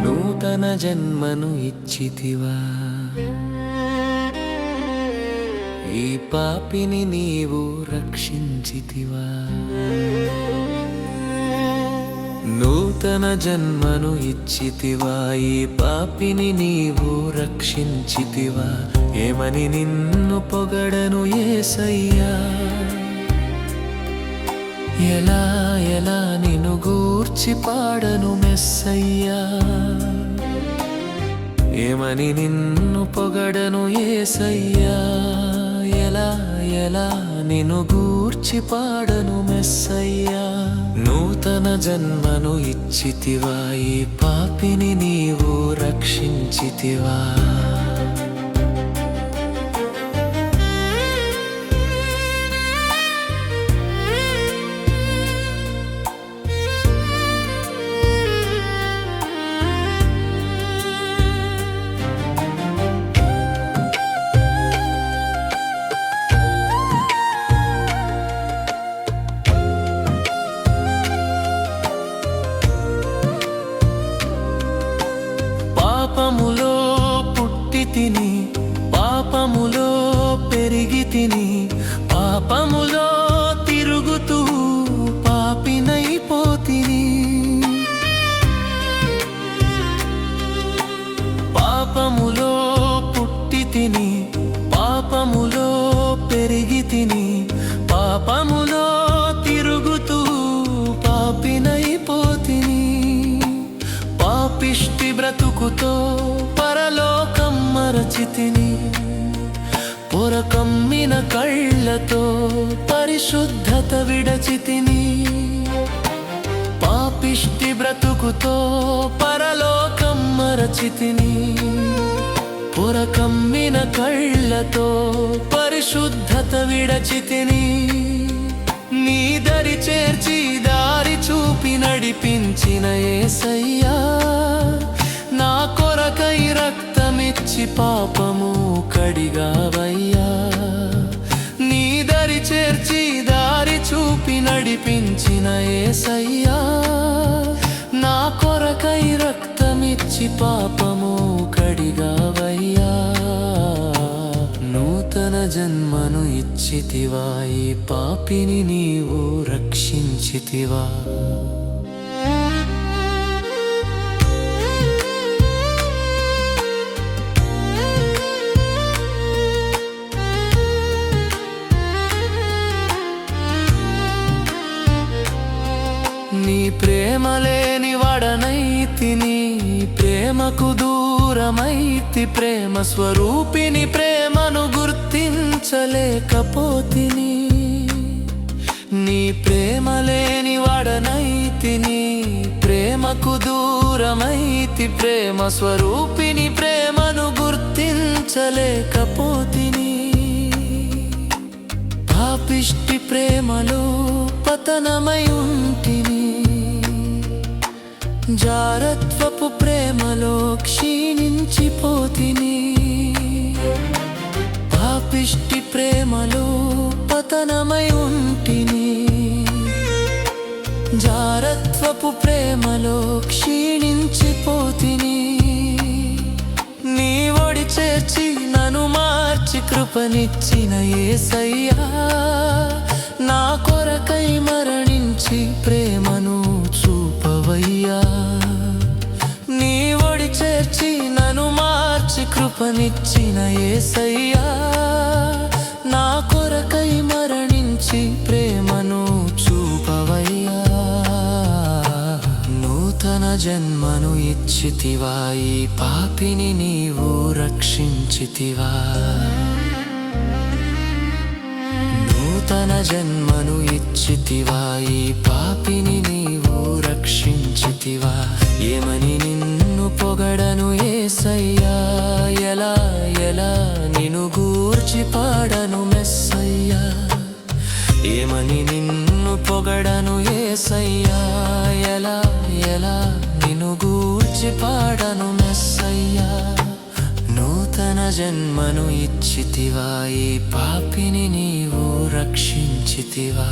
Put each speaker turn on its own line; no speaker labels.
నూతన జన్మను ఇచ్చితివా, ఈ పాపిని నీవు రక్షించితివా. నూతన జన్మను ఇచ్చితివా, ఈ పాపిని నీవు రక్షించితివా. ఏమని నిన్ను పొగడను యేసయ్యా, ఎలా ఎలా నిన్ను గూర్చి పాడను మెస్సయ్యా. ఏమని నిన్ను పొగడను యేసయ్యా, ఎలా ఎలా నిన్ను గూర్చి పాడను మెస్సయ్యా. నూతన జన్మను ఇచ్చితివా, ఈ పాపిని నీవు రక్షించితివా. పాపములో పుట్టి తిని, పాపములో పెరిగి తిని, పాపములో తిరుగుతూ పాపినైపోతిని. పాపములో పుట్టి తిని, పాపములో పెరిగి తిని, పాపములో తిరుగుతూ పాపినైపోతిని. పాపిష్టి బ్రతుకుతో పరలోకం మరచితిని, పొరకమ్మిన కళ్ళతో పరిశుద్ధత విడచితిని. పాపిష్టి బ్రతుకుతో పరలోకం మరచితిని, పొరకమ్మిన కళ్ళతో పరిశుద్ధత విడచితిని. నీ దరి చేర్చి దారి చూపి నడిపించిన యేసయ్యా, నా కొరకై రక్తమిచ్చి పాపము కడిగావయ్యా. నీ దరి చేర్చి దారి చూపి నడిపించిన యేసయ్యా, నా కొరకై రక్తమిచ్చి పాపము కడిగావయ్యా. నూతన జన్మను ఇచ్చితివా, ఈ పాపిని నీవు రక్షించితివా. నీ ప్రేమ లేని వాడనైతిని, ప్రేమకు దూరమైతి. ప్రేమ స్వరూపిని ప్రేమను గుర్తించలేకపోతిని. నీ ప్రేమ లేని వాడనైతిని, ప్రేమకు దూరమైతి. ప్రేమ స్వరూపిని ప్రేమను గుర్తించలేకపోతిని. పాపిష్టి ప్రేమలో పతనమై ఉంటిని, జారత్వపు ప్రేమలో క్షీణించిపోతిని. పాపిష్టి ప్రేమలో పతనమై ఉంటిని, జారత్వపు ప్రేమలో క్షీణించిపోతిని. నీ ఒడి చేర్చి నన్ను మార్చి కృపనిచ్చిన యేసయ్యా, నా కొరకై మరణించి ప్రేమను చూపవయ్యా. నీ ఒడి చేర్చి నన్ను మార్చి కృపనిచ్చిన యేసయ్యా, నా కొరకై మరణించి ప్రేమను చూపవయ్యా. నూతన జన్మను ఇచ్చితివా, ఈ పాపిని నీవు రక్షించితివా. నూతన జన్మను ఇచ్చితివా, ఈ పాపిని నీవు రక్షించితివా. ఏమని నిన్ను పొగడను యేసయ్యా, ఎలా ఎలా నిన్ను గూర్చి పాడను మెస్సయ్యా. ఏమని నిన్ను పొగడను యేసయ్యా, ఎలా ఎలా నిన్ను గూర్చి పాడను మెస్సయ్యా. నూతన జన్మను ఇచ్చితివా, ఈ పాపిని నీవు రక్షించితివా.